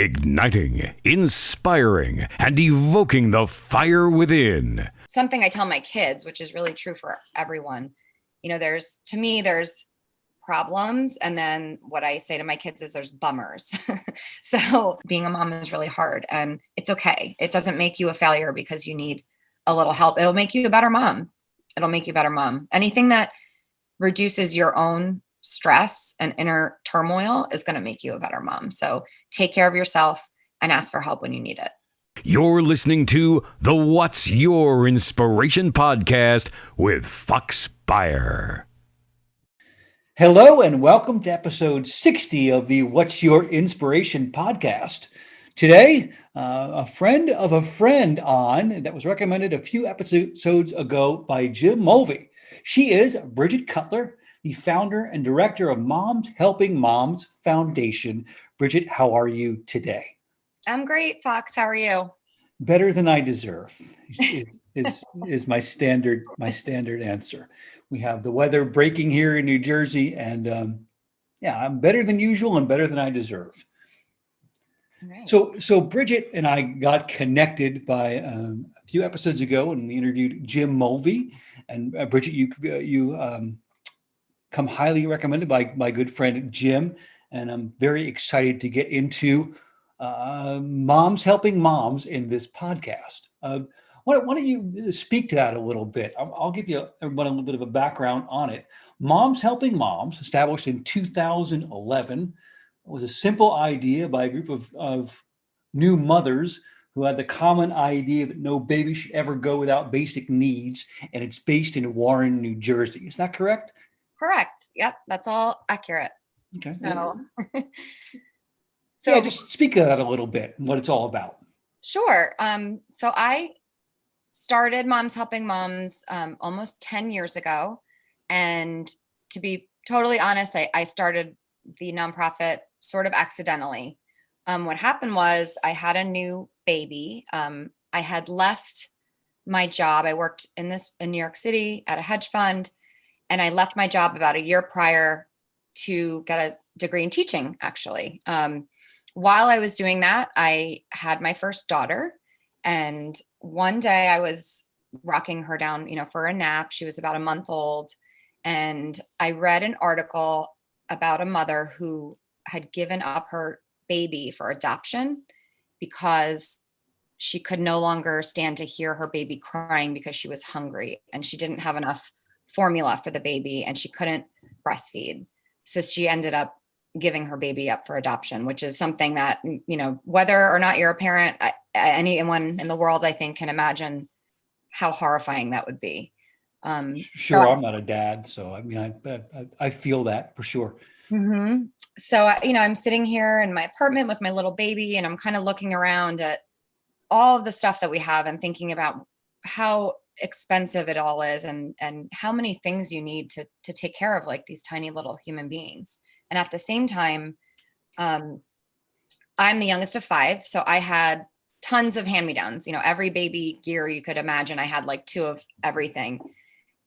Igniting, inspiring, and evoking the fire within. Something I tell my kids, which is really true for everyone, there's problems. And then what I say to my kids is there's bummers. So being a mom is really hard and it's okay. It doesn't make you a failure because you need a little help. It'll make you a better mom. Anything that reduces your own stress and inner turmoil is going to make you a better mom. So take care of yourself and ask for help when you need it. You're listening to the What's Your Inspiration podcast with Fox Buyer. Hello and welcome to episode 60 of the What's Your Inspiration podcast. Today, a friend of a friend on that was recommended a few episodes ago by Jim Mulvey. She is Bridget Cutler, the founder and director of Moms Helping Moms Foundation. Bridget, how are you today? I'm great, Fox. How are you? Better than I deserve is my standard answer. We have the weather breaking here in New Jersey, and I'm better than usual and better than I deserve. Right. So Bridget and I got connected by a few episodes ago, and we interviewed Jim Mulvey. And Bridget, you come highly recommended by my good friend Jim, and I'm very excited to get into Moms Helping Moms in this podcast. Why don't you speak to that a little bit? I'll give you everyone a little bit of a background on it. Moms Helping Moms, established in 2011, was a simple idea by a group of new mothers who had the common idea that no baby should ever go without basic needs, and it's based in Warren, New Jersey. Is that correct? Correct. Yep, that's all accurate. Okay. So just speak to that a little bit and what it's all about. Sure. So I started Moms Helping Moms almost 10 years ago. And to be totally honest, I started the nonprofit sort of accidentally. What happened was I had a new baby. I had left my job. I worked in New York City at a hedge fund, and I left my job about a year prior to get a degree in teaching, actually. While I was doing that, I had my first daughter, and one day I was rocking her down, for a nap. She was about a month old, and I read an article about a mother who had given up her baby for adoption because she could no longer stand to hear her baby crying because she was hungry and she didn't have enough formula for the baby and she couldn't breastfeed. So she ended up giving her baby up for adoption, which is something that, whether or not you're a parent, anyone in the world, I think, can imagine how horrifying that would be. Sure. I'm not a dad, so I feel that for sure. Mm-hmm. So, I'm sitting here in my apartment with my little baby, and I'm kind of looking around at all of the stuff that we have and thinking about how expensive it all is and how many things you need to take care of like these tiny little human beings. And at the same time, I'm the youngest of 5. So I had tons of hand-me-downs, every baby gear you could imagine. I had like 2 of everything.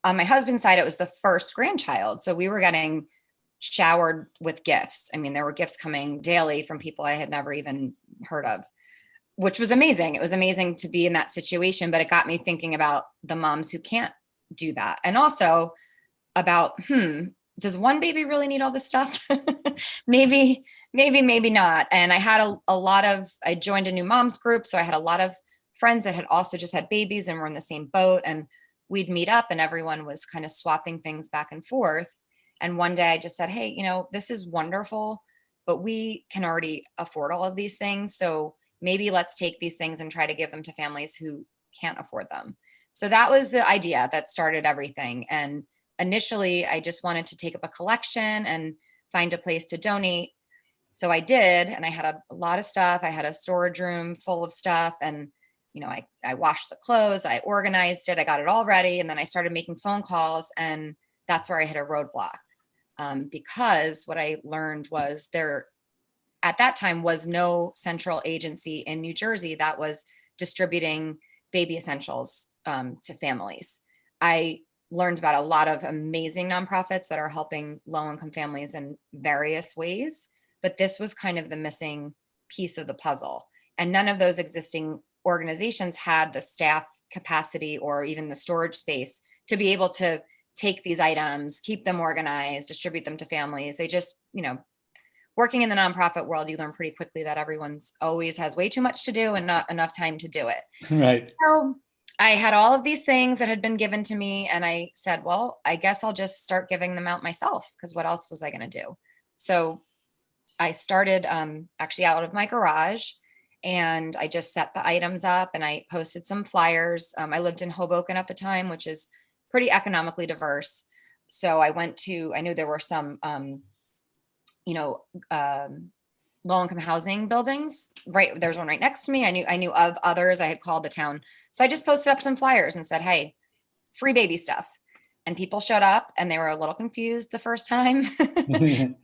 On my husband's side, it was the first grandchild. So we were getting showered with gifts. I mean, there were gifts coming daily from people I had never even heard of, which was amazing. It was amazing to be in that situation, but it got me thinking about the moms who can't do that. And also about, does one baby really need all this stuff? maybe not. And I had I joined a new moms group. So I had a lot of friends that had also just had babies and were in the same boat, and we'd meet up and everyone was kind of swapping things back and forth. And one day I just said, hey, this is wonderful, but we can already afford all of these things. So maybe let's take these things and try to give them to families who can't afford them. So that was the idea that started everything. And initially, I just wanted to take up a collection and find a place to donate. So I did, and I had a lot of stuff. I had a storage room full of stuff, and I washed the clothes, I organized it, I got it all ready, and then I started making phone calls, and that's where I hit a roadblock. Because what I learned was there, at that time, was no central agency in New Jersey that was distributing baby essentials to families. I learned about a lot of amazing nonprofits that are helping low-income families in various ways, but this was kind of the missing piece of the puzzle. And none of those existing organizations had the staff capacity or even the storage space to be able to take these items, keep them organized, distribute them to families. They just, working in the nonprofit world, you learn pretty quickly that everyone's always has way too much to do and not enough time to do it. Right. So I had all of these things that had been given to me, and I said, well, I guess I'll just start giving them out myself, because what else was I going to do? So I started actually out of my garage, and I just set the items up and I posted some flyers. I lived in Hoboken at the time, which is pretty economically diverse. So I knew there were some, low-income housing buildings. Right, there was one right next to me. I knew of others. I had called the town, so I just posted up some flyers and said, "Hey, free baby stuff." And people showed up, and they were a little confused the first time,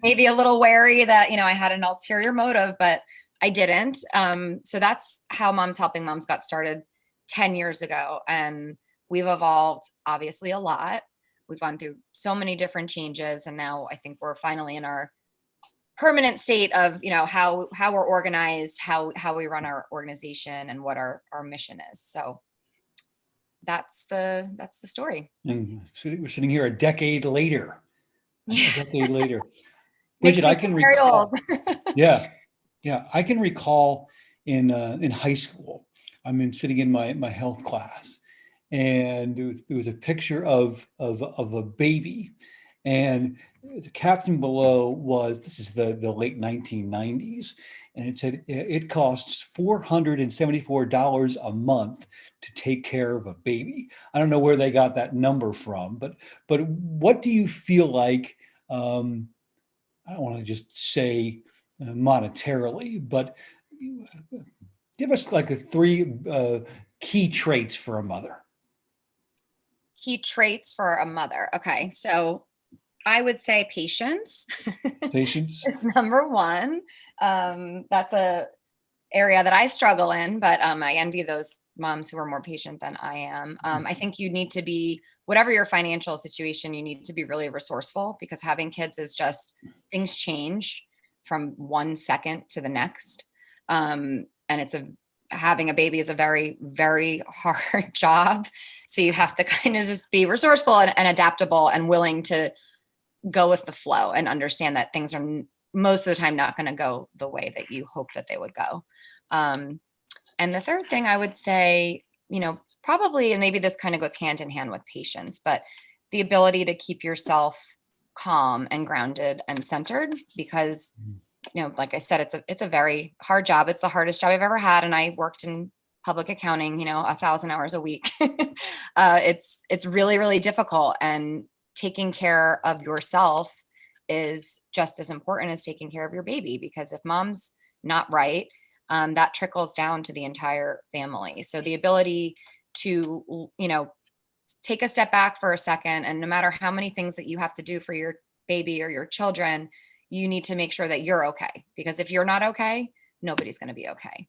maybe a little wary that I had an ulterior motive, but I didn't. So that's how Moms Helping Moms got started 10 years ago, and we've evolved obviously a lot. We've gone through so many different changes, and now I think we're finally in our permanent state of how we're organized, how we run our organization, and what our mission is. So that's the story. And we're sitting here a decade later. Yeah. A decade later. Makes Bridget, me I can very recall. old. Yeah. I can recall in high school, sitting in my health class, and there was a picture of a baby, and the caption below was, this is the late 1990s, and it said it costs $474 a month to take care of a baby. I don't know where they got that number from, but what do you feel like? I don't want to just say monetarily, but give us like the three key traits for a mother. Key traits for a mother. Okay, so I would say patience. Patience. Number one. That's a area that I struggle in, but I envy those moms who are more patient than I am. I think you need to be, whatever your financial situation, you need to be really resourceful, because having kids is just, things change from 1 second to the next. And having a baby is a very, very hard job. So you have to kind of just be resourceful and adaptable and willing to go with the flow and understand that things are most of the time not going to go the way that you hope that they would go. And the third thing I would say, probably, and maybe this kind of goes hand in hand with patience, but the ability to keep yourself calm and grounded and centered, because, like I said, it's a very hard job. It's the hardest job I've ever had. And I worked in public accounting, 1,000 hours a week. It's really, really difficult, and taking care of yourself is just as important as taking care of your baby, because if mom's not right, that trickles down to the entire family. So the ability to, take a step back for a second, and no matter how many things that you have to do for your baby or your children, you need to make sure that you're okay, because if you're not okay, nobody's going to be okay.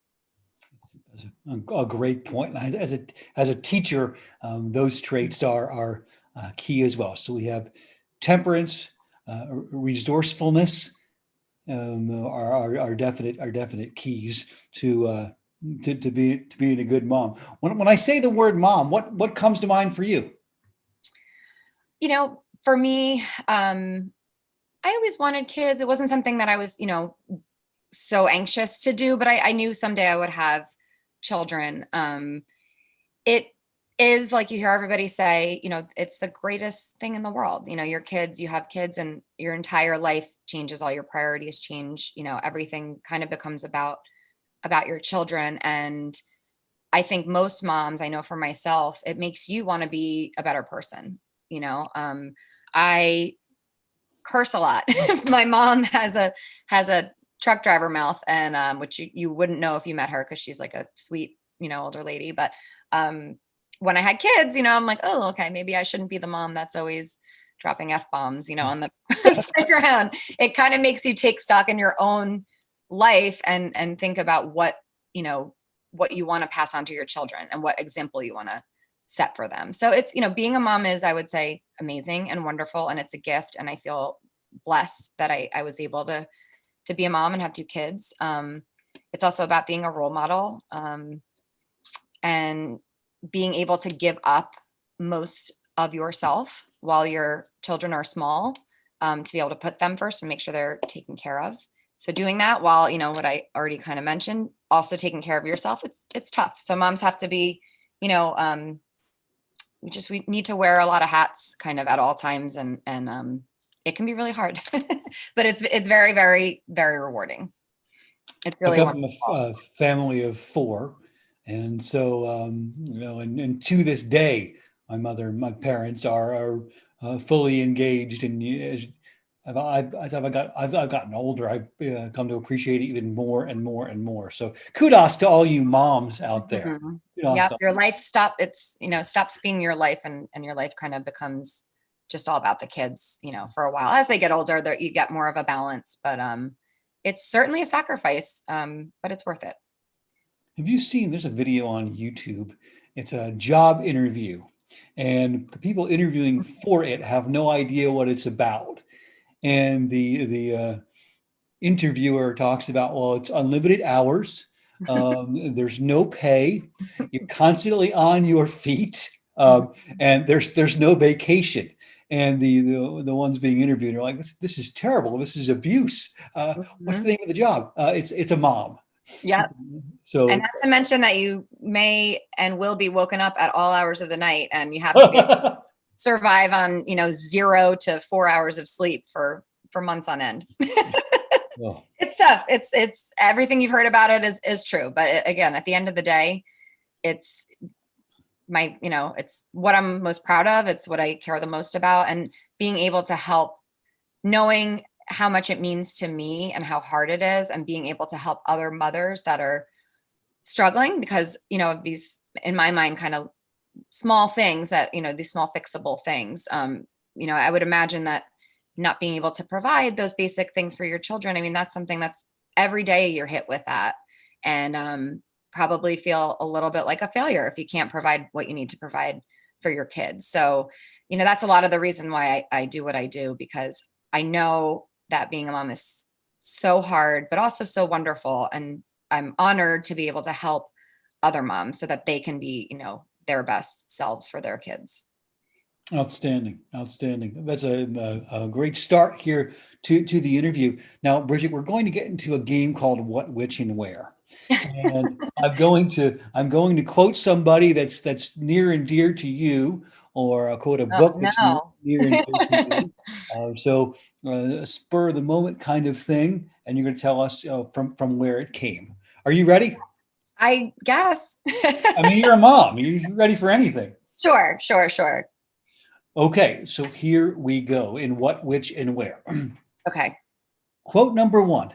That's a great point. As a teacher, those traits are key as well. So we have temperance, resourcefulness, are definite keys to being a good mom. When I say the word mom, what comes to mind for you? For me, I always wanted kids. It wasn't something that I was, so anxious to do, but I knew someday I would have children. It is, like you hear everybody say, it's the greatest thing in the world. You have kids, and your entire life changes, all your priorities change, everything kind of becomes about your children. And I think most moms, I know for myself, it makes you want to be a better person. I curse a lot. My mom has a truck driver mouth, and which you wouldn't know if you met her, because she's like a sweet, older lady. But when I had kids, I'm like, oh, okay, maybe I shouldn't be the mom that's always dropping F-bombs, on the playground. It kind of makes you take stock in your own life and think about what you want to pass on to your children and what example you want to set for them. So it's, being a mom is, I would say, amazing and wonderful, and it's a gift. And I feel blessed that I was able to be a mom and have 2 kids. it's also about being a role model, and being able to give up most of yourself while your children are small, to be able to put them first and make sure they're taken care of. So doing that while, what I already kind of mentioned, also taking care of yourself, it's tough. So moms have to be, we need to wear a lot of hats kind of at all times, and it can be really hard, but it's very, very, very rewarding. It's I really come from wonderful. a family of four, and so and to this day, my parents are fully engaged. And as I've gotten older, I've come to appreciate it even more and more and more. So kudos to all you moms out there. Mhm. Kudos Yeah, to your life stops being your life, and your life kind of becomes just all about the kids, for a while. As they get older, there you get more of a balance, but it's certainly a sacrifice, but it's worth it. Have you seen, there's a video on YouTube. It's a job interview, and the people interviewing for it have no idea what it's about. And the interviewer talks about, well, it's unlimited hours. There's no pay. You're constantly on your feet, and there's no vacation. And the ones being interviewed are like, this is terrible. This is abuse. What's the Mhm. name of the job? It's a mom. Yep. And So not to mention that you may and will be woken up at all hours of the night, and you have to be survive on 0 to 4 hours of sleep for months on end. oh, It's tough. It's everything you've heard about it is true, but again, at the end of the day, it's it's what I'm most proud of. It's what I care the most about, and being able to help, knowing how much it means to me and how hard it is, and being able to help other mothers that are struggling because, these, in my mind, kind of small things that, these small fixable things. I would imagine that not being able to provide those basic things for your children, I mean, that's something that's every day you're hit with that. And probably feel a little bit like a failure if you can't provide what you need to provide for your kids. So, that's a lot of the reason why I do what I do, because I know that being a mom is so hard, but also so wonderful. And I'm honored to be able to help other moms so that they can be, their best selves for their kids. outstanding, outstanding. That's a great start here to the interview. Now, Bridget, we're going to get into a game called What, Which, and Where. And I'm going to quote somebody that's near and dear to you, or quote a Oh, book that's near, no. near and dear to you. A spur of the moment kind of thing, and you're going to tell us from where it came. Are you ready? I guess. I mean, you're a mom. You're ready for anything. Sure, sure, sure. Okay, so here we go in What, Which, and Where. Okay. Quote number one: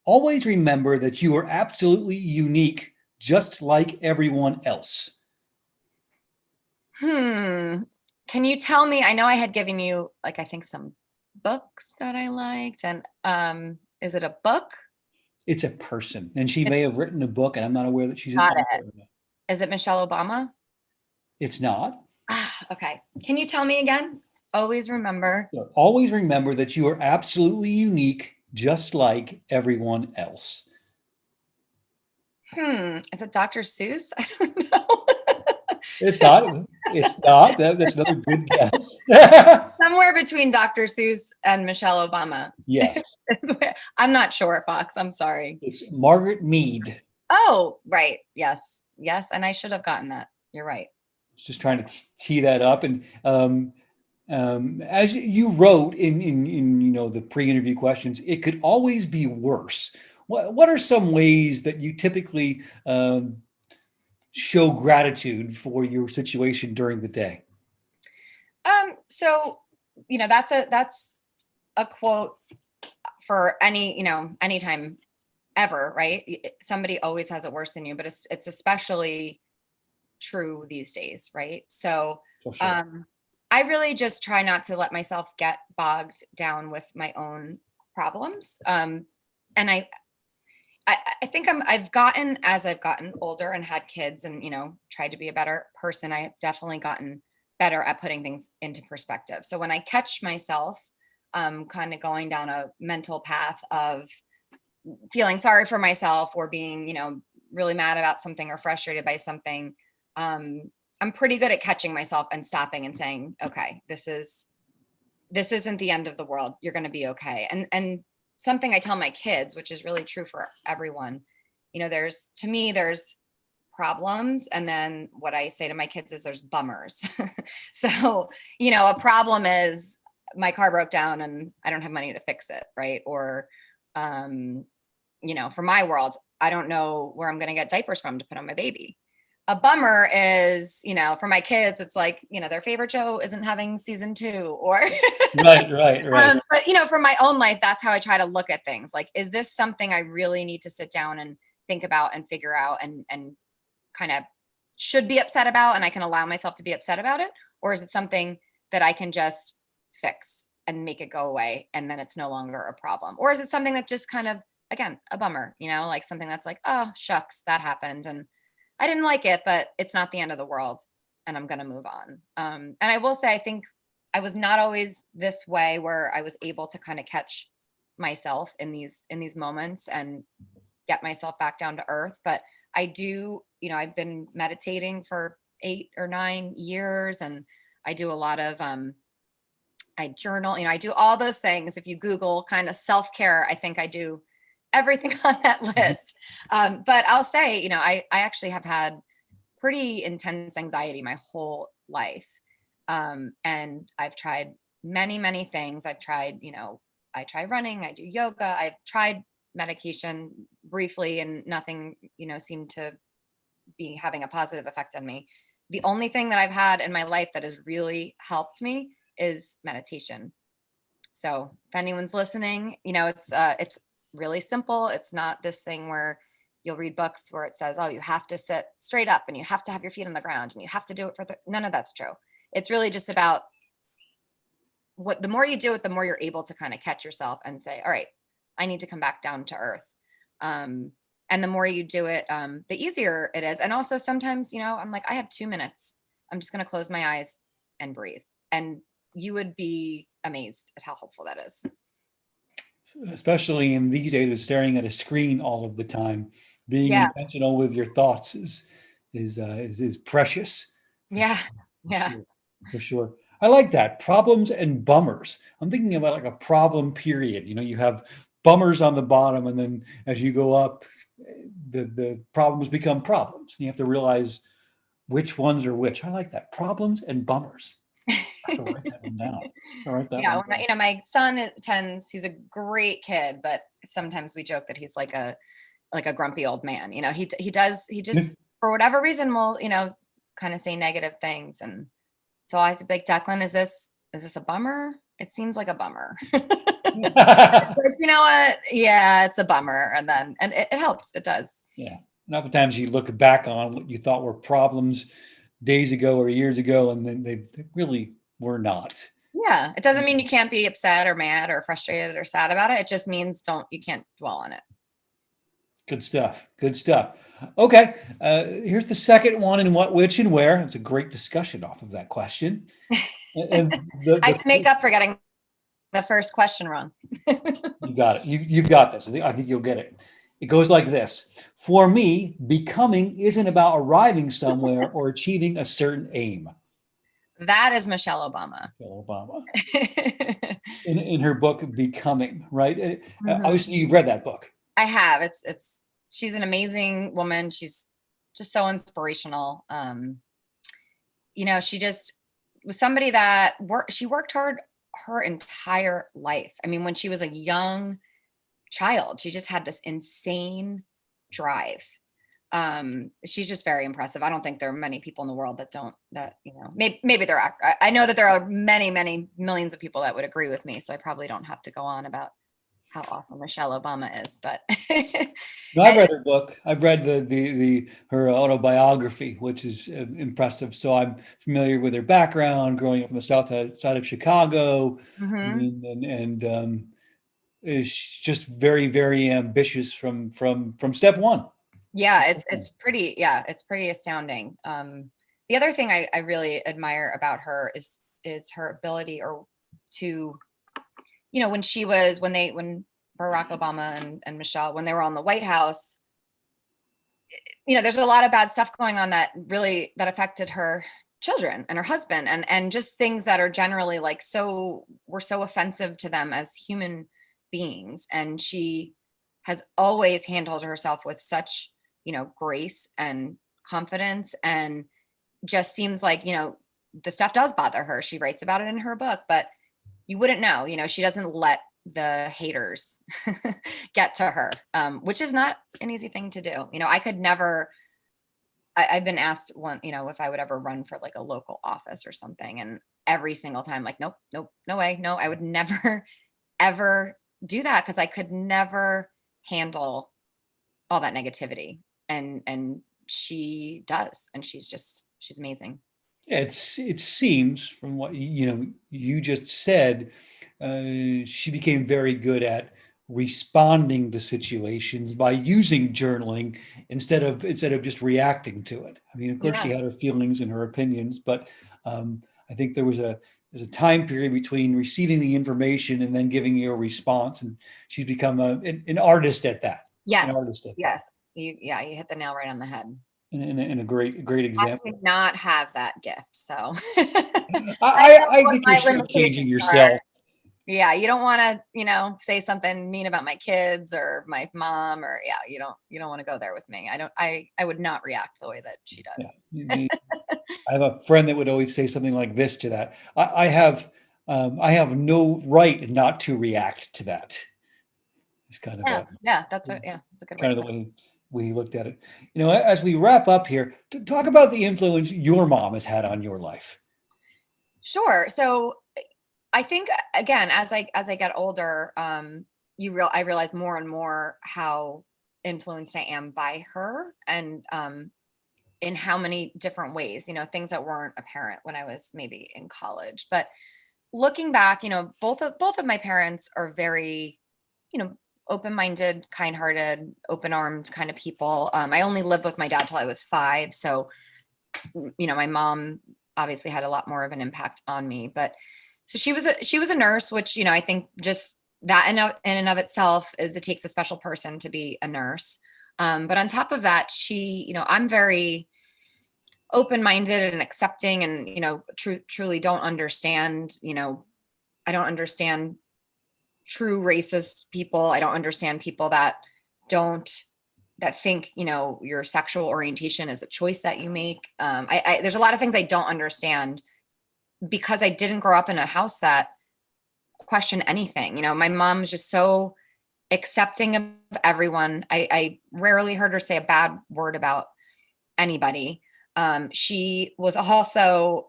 always remember that you are absolutely unique, just like everyone else. Can you tell me, I know I had given you, like, I think some books that I liked, and is it a book? It's a person, and she It's may have written a book, and I'm not aware that she's an not author. it. Is it Michelle Obama? It's not. Okay. Can you tell me again? Always remember. So always remember that you are absolutely unique, just like everyone else. Is it Dr. Seuss? I don't know. It's not. It's not. That's another good guess. Somewhere between Dr. Seuss and Michelle Obama. Yes, I'm not sure, Fox. I'm sorry. it's Margaret Mead. Oh, right. Yes. Yes. And I should have gotten that. You're right. Just trying to tee that up, and as you wrote in the pre-interview questions, it could always be worse. What are some ways that you typically show gratitude for your situation during the day? So, that's a quote for anytime ever, right? Somebody always has it worse than you, but it's especially true these days, right? So, For sure. I really just try not to let myself get bogged down with my own problems. And I think as I've gotten older and had kids and, tried to be a better person, I have definitely gotten better at putting things into perspective. So when I catch myself kind of going down a mental path of, feeling sorry for myself or being, really mad about something or frustrated by something, I'm pretty good at catching myself and stopping and saying, okay, this isn't the end of the world. You're going to be okay. And something I tell my kids, which is really true for everyone, there's problems. And then what I say to my kids is there's bummers. So, a problem is my car broke down and I don't have money to fix it. Right. Or, for my world, I don't know where I'm going to get diapers from to put on my baby. A bummer is, for my kids, it's like, their favorite show isn't having season 2 or Right. But for my own life, that's how I try to look at things. Like, is this something I really need to sit down and think about and figure out and kind of should be upset about, and I can allow myself to be upset about it? Or is it something that I can just fix and make it go away and then it's no longer a problem? Or is it something that just kind of, again, a bummer, like something that's like, oh, shucks, that happened and I didn't like it, but it's not the end of the world and I'm going to move on. And I will say, I think I was not always this way where I was able to kind of catch myself in these moments and get myself back down to earth. But I do, I've been meditating for 8 or 9 years, and I do a lot of, I journal, I do all those things. If you Google kind of self-care, I think I do everything on that list. But I'll say, I actually have had pretty intense anxiety my whole life. And I've tried many, many things. I've tried, I try running, I do yoga, I've tried medication briefly and nothing, seemed to be having a positive effect on me. The only thing that I've had in my life that has really helped me is meditation. So if anyone's listening, it's really simple. It's not this thing where you'll read books where it says, oh, you have to sit straight up and you have to have your feet on the ground and you have to do it none of that's true. It's really just about the more you do it, the more you're able to kind of catch yourself and say, all right, I need to come back down to earth. And the more you do it, the easier it is. And also sometimes, I'm like, I have 2 minutes. I'm just going to close my eyes and breathe. And you would be amazed at how helpful that is. Especially in these days with staring at a screen all of the time, being intentional with your thoughts is precious. Yeah. For sure. I like that. Problems and bummers. I'm thinking about like a problem period. You have bummers on the bottom, and then as you go up, the problems become problems. And you have to realize which ones are which. I like that. Problems and bummers. I have to write that one down. My son he's a great kid, but sometimes we joke that he's like a grumpy old man. He just for whatever reason will, kind of say negative things. And so I have to be like, Declan, is this a bummer? It seems like a bummer. Like, you know what? Yeah, it's a bummer. And it helps. It does. Yeah. And oftentimes you look back on what you thought were problems days ago or years ago, and then they really were not. Yeah. It doesn't mean you can't be upset or mad or frustrated or sad about it. It just means you can't dwell on it. Good stuff. Okay. Here's the second one, in what, which, and where. It's a great discussion off of that question. And I can make up for getting the first question wrong. You got it. You've got this. I think you'll get it. It goes like this. For me, becoming isn't about arriving somewhere or achieving a certain aim. That is Michelle Obama. In her book, Becoming, right? Mm-hmm. Obviously, you've read that book. I have. She's an amazing woman. She's just so inspirational. She just was somebody that she worked hard her entire life. I mean, when she was a young child, she just had this insane drive. She's just very impressive. I don't think there are many people in the world maybe there are. I know that there are many, many millions of people that would agree with me. So I probably don't have to go on about how awesome Michelle Obama is, but no, I've read her book. I've read her autobiography, which is impressive. So I'm familiar with her background, growing up on the south side of Chicago, mm-hmm. and is just very, very ambitious from step one. Yeah, it's pretty astounding. The other thing I really admire about her is her ability to, when Barack Obama and Michelle, when they were on the White House, there's a lot of bad stuff going on that affected her children and her husband, and just things that are generally like were so offensive to them as human beings. And she has always handled herself with such, grace and confidence, and just seems like, the stuff does bother her. She writes about it in her book, but you wouldn't know, she doesn't let the haters get to her, which is not an easy thing to do. I could never, I've been asked if I would ever run for like a local office or something. And every single time, like, nope, no way. No, I would never, ever do that, because I could never handle all that negativity. And she does. And she's amazing. It seems from what you just said, she became very good at responding to situations by using journaling instead of just reacting to it. I mean, of course, she had her feelings and her opinions, but I think there's a time period between receiving the information and then giving you a response, and she's become an artist at that. Yes. An artist at that. You hit the nail right on the head. And a great example. I do not have that gift, so I think you're shortchanging yourself. Yeah, you don't want to, say something mean about my kids or my mom, or you don't want to go there with me. I would not react the way that she does. Yeah. I have a friend that would always say something like this to that. I have no right not to react to that. It's kind of that's a good kind of the way we looked at it. As we wrap up here, talk about the influence your mom has had on your life. Sure. So I think, again, as I get older, I realize more and more how influenced I am by her, and in how many different ways, things that weren't apparent when I was maybe in college. But looking back, both of my parents are very, open-minded, kind-hearted, open-armed kind of people. I only lived with my dad till I was 5. So, my mom obviously had a lot more of an impact on me, but so she was a nurse, which, I think just that in and of itself it takes a special person to be a nurse. But on top of that, she, I'm very open-minded and accepting, and, truly don't understand, I don't understand true racist people. I don't understand people that think, your sexual orientation is a choice that you make. There's a lot of things I don't understand, because I didn't grow up in a house that questioned anything. My mom was just so accepting of everyone. I rarely heard her say a bad word about anybody. She was also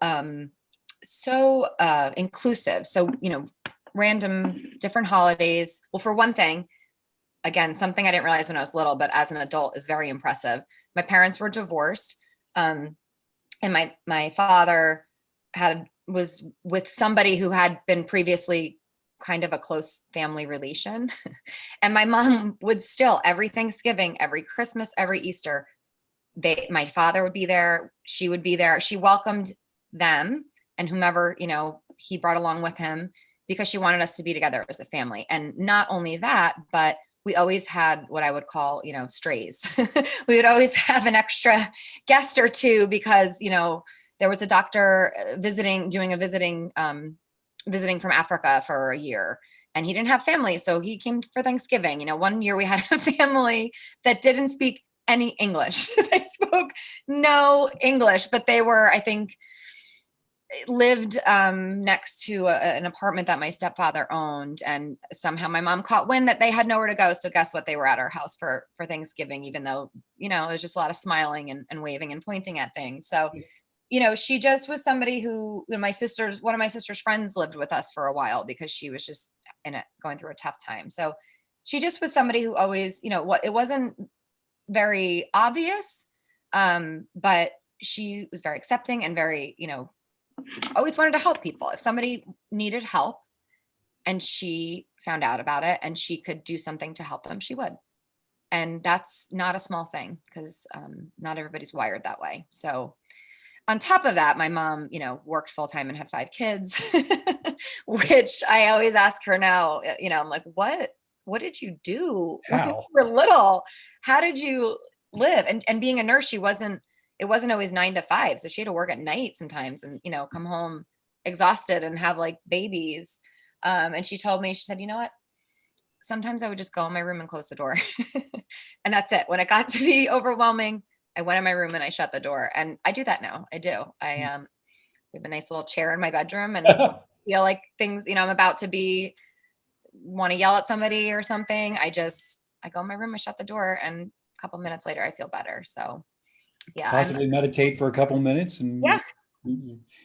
so inclusive. So, random different holidays. Well, for one thing, again, something I didn't realize when I was little, but as an adult is very impressive. My parents were divorced. And my father was with somebody who had been previously kind of a close family relation. And my mom would still, every Thanksgiving, every Christmas, every Easter, my father would be there. She would be there. She welcomed them and whomever, he brought along with him, because she wanted us to be together as a family. And not only that, but we always had what I would call, strays. We would always have an extra guest or two, because, there was a doctor visiting from Africa for a year, and he didn't have family. So he came for Thanksgiving. One year we had a family that didn't speak any English. They spoke no English, but they were, I think, lived next to an apartment that my stepfather owned. And somehow my mom caught wind that they had nowhere to go. So guess what? They were at our house for Thanksgiving, even though, it was just a lot of smiling and waving and pointing at things. So, she just was somebody who, one of my sister's friends lived with us for a while, because she was just going through a tough time. So she just was somebody who always, it wasn't very obvious, but she was very accepting and very, always wanted to help people. If somebody needed help and she found out about it and she could do something to help them, she would. And that's not a small thing, because not everybody's wired that way. So on top of that, my mom, worked full time and had 5 kids, which I always ask her now, I'm like, what what did you do when you How? were little? How did you live? And being a nurse, it wasn't always 9 to 5. So she had to work at night sometimes and, come home exhausted and have like babies. And she told me, she said, you know what? Sometimes I would just go in my room and close the door. And that's it. When it got to be overwhelming, I went in my room and I shut the door. And I do that now. I do. I have a nice little chair in my bedroom and feel like things, I'm about to want to yell at somebody or something. I go in my room, I shut the door, and a couple minutes later I feel better. So yeah. Possibly meditate for a couple minutes and Yeah.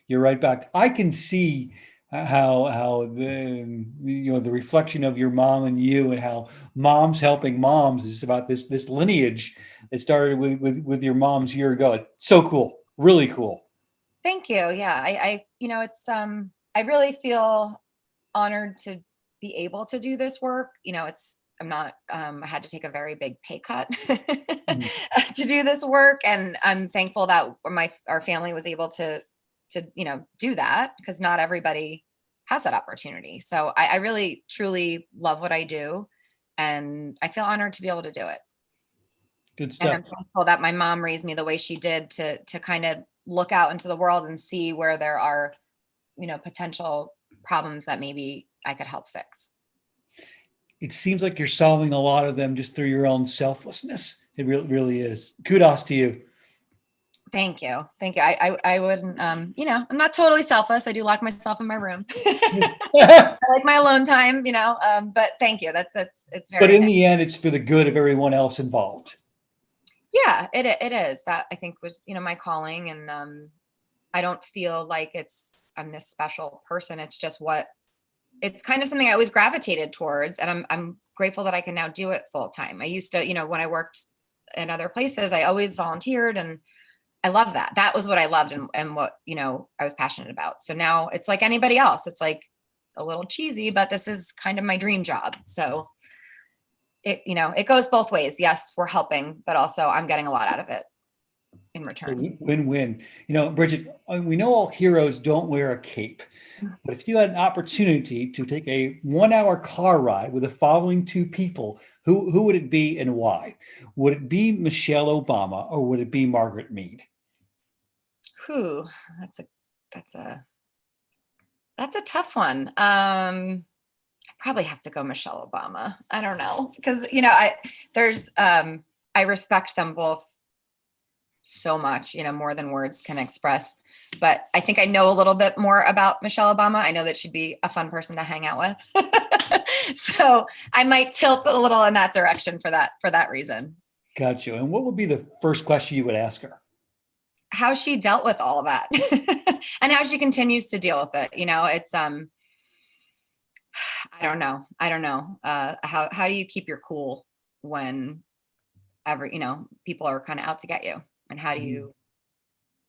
you're right back. I can see how the reflection of your mom and you, and how moms helping moms is about this lineage that started with your mom's year ago. It's so cool, really cool. Thank you. Yeah, it's I really feel honored to be able to do this work. I'm not I had to take a very big pay cut to do this work, and I'm thankful that our family was able to do that, because not everybody has that opportunity. So I really truly love what I do, and I feel honored to be able to do it. Good And stuff. I'm thankful that my mom raised me the way she did, to kind of look out into the world and see where there are, potential problems that maybe I could help fix. It seems like you're solving a lot of them just through your own selflessness. It really is. Kudos to you. Thank you. Thank you. I wouldn't, I'm not totally selfless. I do lock myself in my room. I like my alone time, but thank you. It's very, but in the end, it's for the good of everyone else involved. Yeah, it is. That, I think, was, my calling. And, I don't feel like I'm this special person. It's just it's kind of something I always gravitated towards. And I'm grateful that I can now do it full time. I used to, when I worked in other places, I always volunteered, and I love that. That was what I loved, and what, I was passionate about. So now it's like anybody else. It's like a little cheesy, but this is kind of my dream job. So it goes both ways. Yes, we're helping, but also I'm getting a lot out of it in return. Win-win. Bridget, we know all heroes don't wear a cape, but if you had an opportunity to take a 1-hour car ride with the following two people, who would it be and why? Would it be Michelle Obama, or would it be Margaret Mead? That's a tough one. I probably have to go Michelle Obama. I don't know, because I respect them both so much, more than words can express. But I think I know a little bit more about Michelle Obama. I know that she'd be a fun person to hang out with. So I might tilt a little in that direction for that reason. Got you. And what would be the first question you would ask her? How she dealt with all of that and how she continues to deal with it. It's, I don't know. How do you keep your cool when people are kind of out to get you? And how do you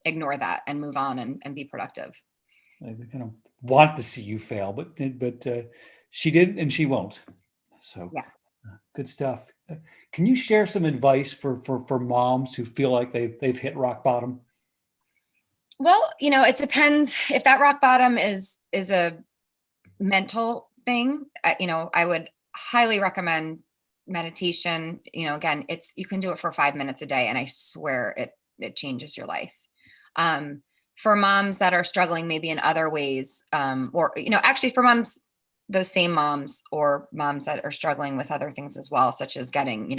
ignore that and move on and be productive? I kind of want to see you fail, but she didn't, and she won't. So yeah, good stuff. Can you share some advice for moms who feel like they've hit rock bottom? Well, it depends. If that rock bottom is a mental thing, I would highly recommend meditation. Again, you can do it for 5 minutes a day, and I swear it changes your life. For moms that are struggling maybe in other ways, or actually for moms, those same moms, or moms that are struggling with other things as well, such as getting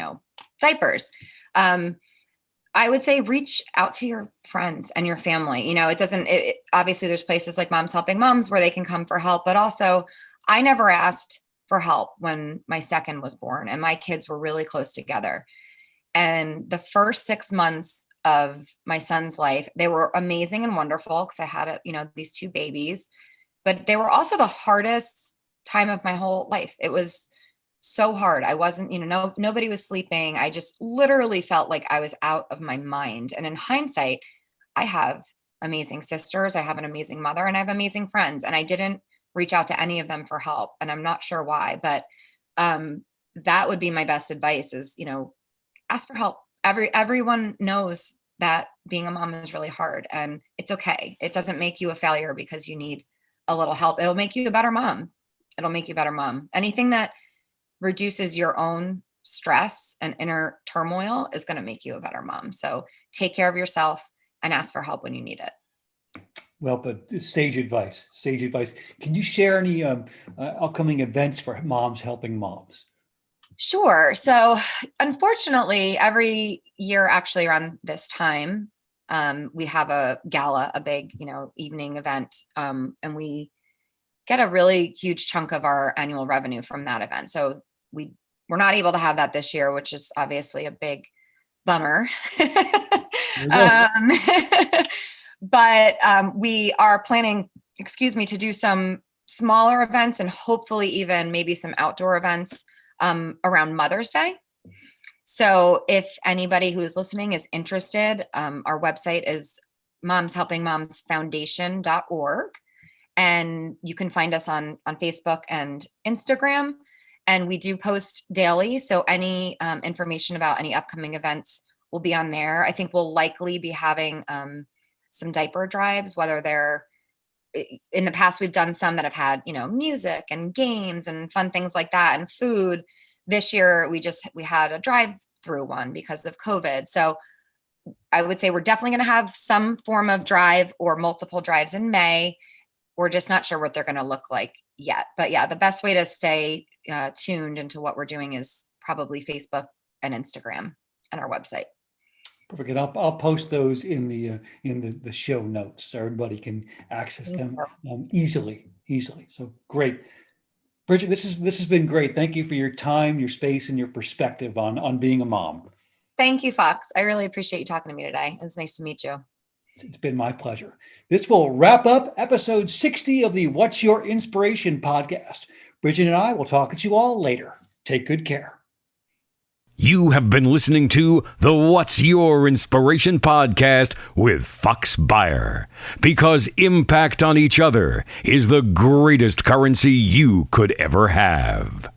diapers, I would say reach out to your friends and your family. Obviously there's places like Moms Helping Moms where they can come for help, but also I never asked for help when my second was born, and my kids were really close together. And the first 6 months of my son's life, they were amazing and wonderful, because I had these two babies, but they were also the hardest time of my whole life. It was so hard. I wasn't, nobody was sleeping. I just literally felt like I was out of my mind. And in hindsight, I have amazing sisters, I have an amazing mother, and I have amazing friends. And I didn't reach out to any of them for help. And I'm not sure why, but that would be my best advice is, ask for help. Everyone knows that being a mom is really hard, and it's okay. It doesn't make you a failure because you need a little help. It'll make you a better mom. Anything that reduces your own stress and inner turmoil is going to make you a better mom. So take care of yourself and ask for help when you need it. Well, but sage advice. Can you share any upcoming events for moms helping moms? Sure. So unfortunately, every year actually around this time, we have a gala, a big, evening event. And we get a really huge chunk of our annual revenue from that event. So we're not able to have that this year, which is obviously a big bummer. But we are planning, to do some smaller events and hopefully even maybe some outdoor events around Mother's Day. So if anybody who is listening is interested, our website is momshelpingmomsfoundation.org. And you can find us on Facebook and Instagram. And we do post daily. So any information about any upcoming events will be on there. I think we'll likely be having some diaper drives, whether they're in the past, we've done some that have had, music and games and fun things like that and food. This year, we had a drive-through one because of COVID. So I would say we're definitely going to have some form of drive or multiple drives in May. We're just not sure what they're going to look like yet. But yeah, the best way to stay tuned into what we're doing is probably Facebook and Instagram and our website. Perfect. And I'll post those in the show notes so everybody can access them easily. So great. Bridget, this has been great. Thank you for your time, your space, and your perspective on being a mom. Thank you, Fox. I really appreciate you talking to me today. It's nice to meet you. It's been my pleasure. This will wrap up episode 60 of the What's Your Inspiration podcast. Bridget and I will talk at you all later. Take good care. You have been listening to the What's Your Inspiration podcast with Fox Beyer, because impact on each other is the greatest currency you could ever have.